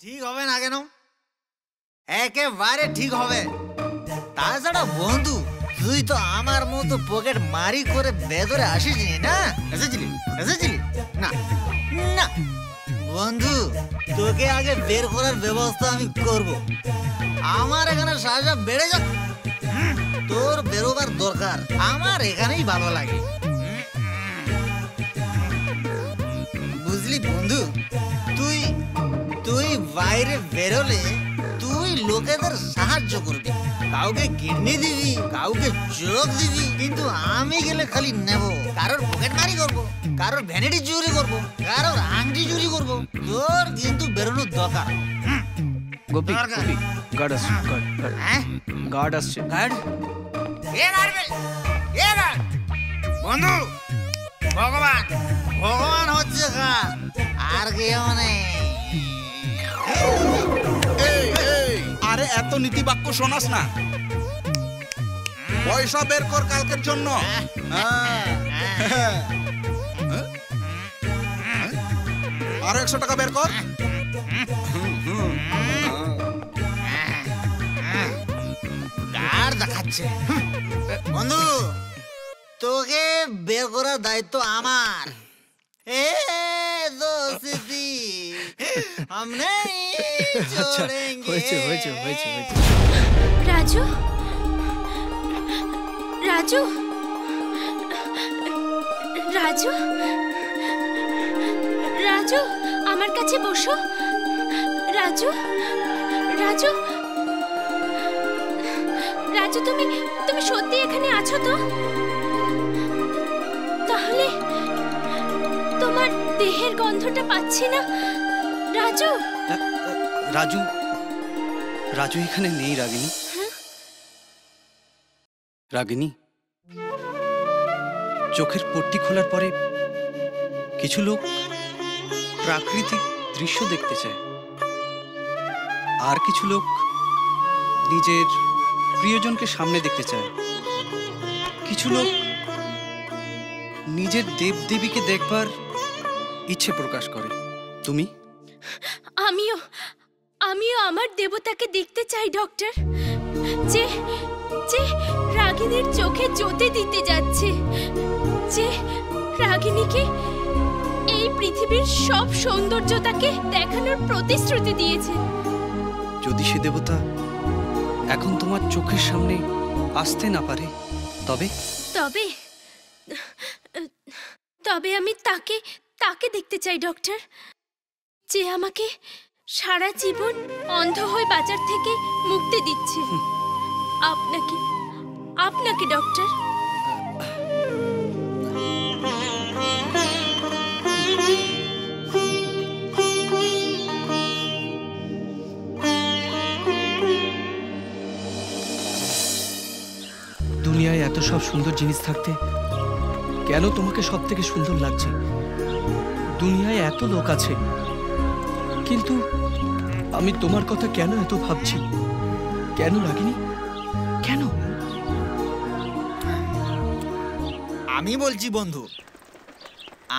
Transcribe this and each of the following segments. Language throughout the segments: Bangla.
ঠিক হবে না কেন? একেবারে ঠিক হবে। তাছাড়া বন্ধু, তুই তো আমার মতো পকেট মারি করে ভেতরে আসিসনি না? এসেছিলি না? না বন্ধু, তোকে আগে বের করার ব্যবস্থা আমি করব। আমার এখানে সাজা বেড়ে যাক, তোর বেরোবার দরকার। আমার এখানেই ভালো লাগে, বুঝলি বন্ধু? তুই তুই বাইরে বেরোলে তুই লোকেদের সাহায্য করবি, কাউকে কিডনি দিবি, কাউকে চোখ দিবি, কিন্তু আমি গেলে খালি নেব। কারোর পকেট মারি করবো, কারোর ভ্যানিটি চুরি করবো, কারোর আংটি চুরি করবো। তোর কিন্তু বেরোনোর দরকার। গোপী, গার্ড আসছে, গার্ড আসছে। গার্ড? কে গার্ড? কে গার্ড? বন্ধু, ভগবান ভগবান হচ্ছে গার্ড, আর কেউ নেই। আরে এত নীতি বাক্য শোনাস না, পয়সা বের কর কালকের জন্য। আরো 100 টাকা বের কর। গার্ড দেখাচ্ছে। বন্ধু, তোকে বের করার দায়িত্ব আমার। দোস্তি हम नहीं छोड़ेंगे। রাজু, রাজু, রাজু, রাজু, আমার কাছে বসো। রাজু, রাজু, রাজু, তুমি সত্যি এখানে আছো তো? তাহলে তোমার দেহের গন্ধটা পাচ্ছি না। রাজু, রাজু, রাজু এখানে নেই। রাগিনী, রাগিনী, চোখের পট্টি খোলার পরে কিছু লোক প্রাকৃতিক দৃশ্য দেখতে চায়, আর কিছু লোক নিজের প্রিয়জনকে সামনে দেখতে চায়, কিছু লোক নিজের দেবদেবীকে দেখবার ইচ্ছে প্রকাশ করে। তুমি? আমিও আমার দেবতাকে দেখতে চাই ডক্টর, যে যে রাগিনীর চোখে জ্যোতি দিতে যাচ্ছে, যে রাগিনীকে এই পৃথিবীর সব সৌন্দর্যতাকে দেখানোর প্রতিশ্রুতি দিয়েছে। যদি সে দেবতা এখন তোমার চোখের সামনে আসতে না পারে, তবে তবে তবে আমি তাকে দেখতে চাই ডক্টর, যে আমাকে সারা জীবন অন্ধ হয়ে বাজার থেকে মুক্তি দিচ্ছে। আপনাকে ডক্টর। দুনিয়ায় এত সব সুন্দর জিনিস থাকতে কেন তোমাকে সব থেকে সুন্দর লাগছে? দুনিয়ায় এত লোক আছে, কিন্তু আমি তোমার কথা কেন এত ভাবছি? কেন রাগিনী, কেন? আমি বলছি বন্ধু,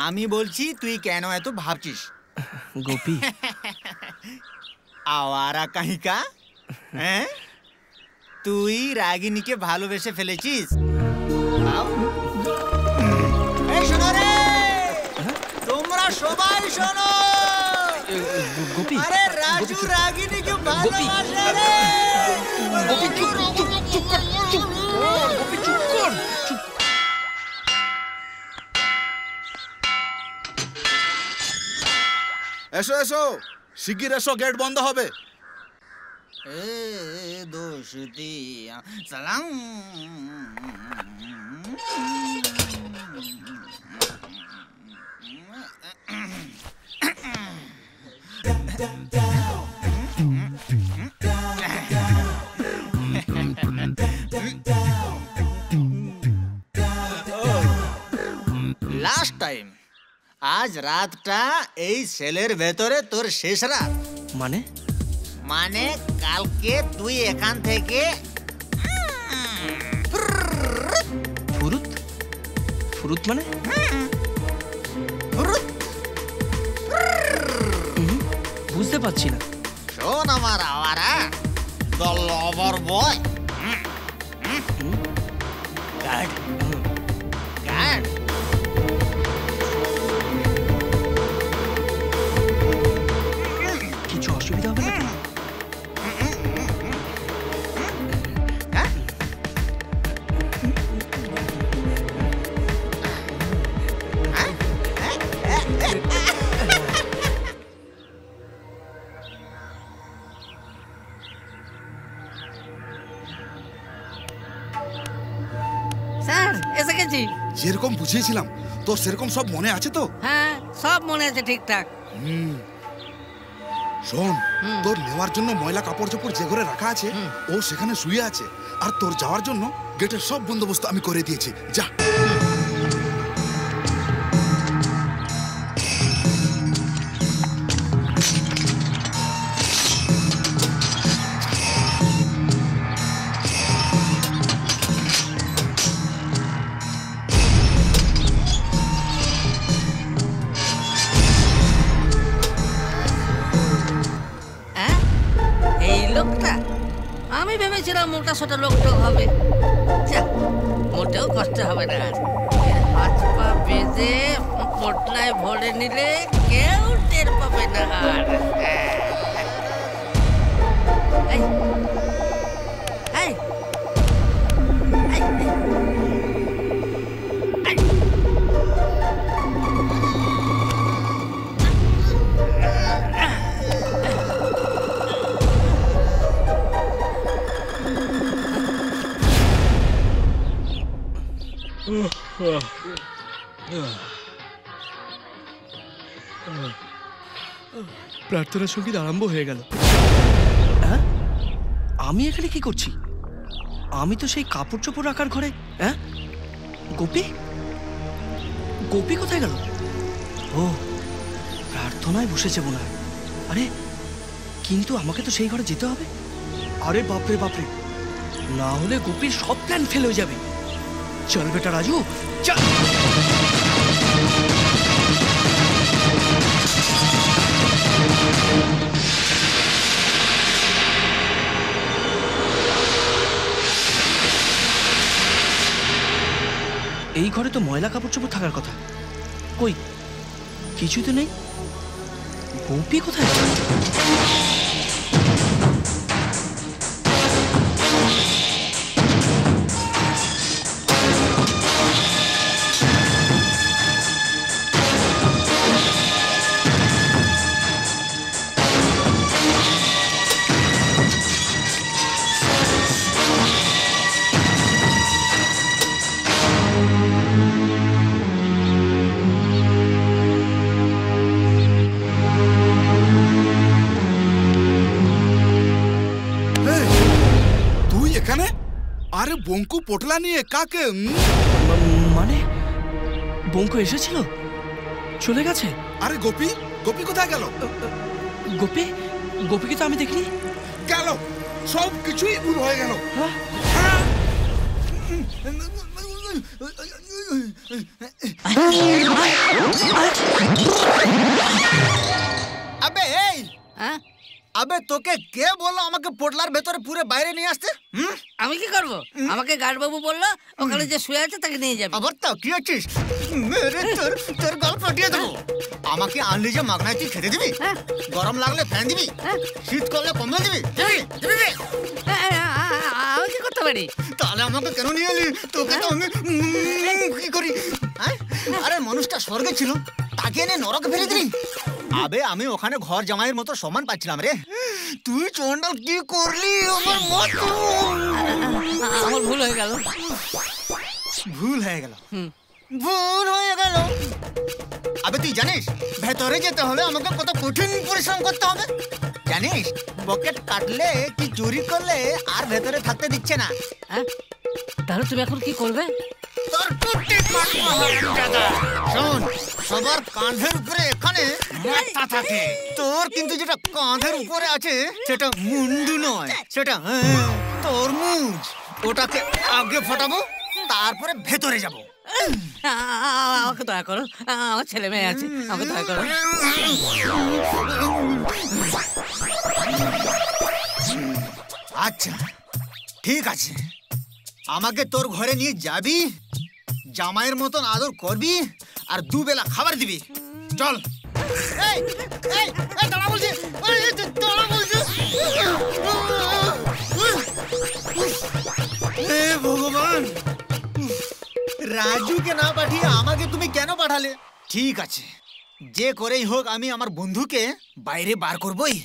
আমি বলছি তুই কেন এত ভাবছিস। গোপী, আওয়ারা কাহিকা, হ্যাঁ? তুই রাগিনীকে ভালোবেসে ফেলেছিস। এই শোনো রে, তোমরা সবাই শোনো। গোপী, আরে রাজু রাগিনীকে ভালোবাসে রে। গোপী চুপ কর, গোপী চুপ কর। এসো এসো, শিগগির এসো, গেট বন্ধ হবে। দোস্তি সালাম। লাস্ট টাইম, আজ রাতটা এই সেলের ভেতরে তোর শেষ রাত। মানে? মানে কালকে তুই এখান থেকে ফুরুত? ফুরুত মানে? ফুরুত। বুঝতে পারছি না। শোন আমার Awara, the lover boy. Guard guard কিছু অসুবিধা হবে না তো? স্যার এসে গেছি। যেরকম বুঝিয়েছিলাম তোর সেরকম সব মনে আছে তো? হ্যাঁ সব মনে আছে ঠিকঠাক। শোন, তোর নেওয়ার জন্য ময়লা কাপড় চোপড় যে ঘরে রাখা আছে ও সেখানে শুয়ে আছে, আর তোর যাওয়ার জন্য গেটের সব বন্দোবস্ত আমি করে দিয়েছি। যা। হ্যাঁ এই লোকটা, আমি ভেবেছিলাম মোটা সোটা লোকটা হবে। যাক, মোটেও কষ্ট হবে না। এর হাত পা বেঁধে পোটলায় ভরে নিলে কেউ টের পাবে না। আর এই, এই, এই, এই। প্রার্থনা সঙ্গীত আরম্ভ হয়ে গেল। হ্যাঁ, আমি এখানে কি করছি? আমি তো সেই কাপড় চোপড় রাখার ঘরে। হ্যাঁ, গোপী গোপী কোথায় গেল? ও, প্রার্থনায় বসেছে মনে হয়। আরে কিন্তু আমাকে তো সেই ঘরে যেতে হবে। আরে বাপরে বাপরে, না হলে গোপীর সব প্ল্যান ফেল হয়ে যাবে। চল বেটা রাজু, চল। এই ঘরে তো ময়লা কাপড় চোপড় থাকার কথা, কই কিছু তো নেই। গোপী কোথায়? আরে বঙ্কু পোটলা নিয়ে কাকে? মানে বঙ্কু এসেছিল, চলে গেছে। আরে গোপী, গোপী কোথায় গেল? গোপী, গোপীকে তো আমি দেখিনি। গেল, সব কিছুই ভুল হয়ে গেল। আবে এই, আবে তোকে কে বললো আমাকে পোটলার ভেতরে পুরো বাইরে নিয়ে আসতে? আমি কি করব? আমাকে গার্ড বাবু বললো ওখানে যে শুয়ে আছে তাকে নিয়ে যাবে। আবার তাও কি আছিস? মেরে তোর গাল ফাটিয়ে দেবো। আমাকে আনলি যে মাগনায় তুই খেতে দিবি, গরম লাগলে ফ্যান দিবি, শীত করলে কম্বল দিবি। আমি কি করতে পারি? তাহলে আমাকে কেন নিয়ে এলি? তোকে তো আমি কি করি? আরে মানুষটা স্বর্গে ছিল, তাকে এনে নরকে ফেলে দিলি। আবে আমি ওখানে ঘর জামাইয়ের মতো সম্মান পাচ্ছিলাম রে, তুই চন্ডাল কি করলি? আমার ভুল হয়ে গেল। ভুল হয়ে গেল, ভুল হয়ে গেল। আবে তুই জানিস ভেতরে যেতে হলে আমাকে কত কঠিন পরিশ্রম করতে হবে জানিস? পকেট কাটলে কি চুরি করলে আর ভেতরে থাকতে দিচ্ছে না। তাহলে তুমি এখন কি করবে? তোর টুটি কাটবো হারামজাদা। শোন, সবার কাঁধের উপরে এখানে মাথা থাকে, তোর কিন্তু যেটা কাঁধের উপরে আছে সেটা মুন্ডু নয়, সেটা তরমুজ। ওটাকে আগে ফোটাবো, তারপরে ভেতরে যাবো। আমাকে দয়া করো, আমার ছেলে মেয়ে আছে, আমাকে দয়া করো। আচ্ছা ঠিক আছে, আমাকে তোর ঘরে নিয়ে যাবি, জামাইয়ের মতন আদর করবি আর দুবেলা খাবার দিবি। চল। এই এই এই দাঁড়া বলছি, দাঁড়া বলছি। হে ভগবান, রাজুকে না পাঠিয়ে আমাকে তুমি কেন পাঠালে? ঠিক আছে, যে করেই হোক আমি আমার বন্ধুকে বাইরে বার করবই।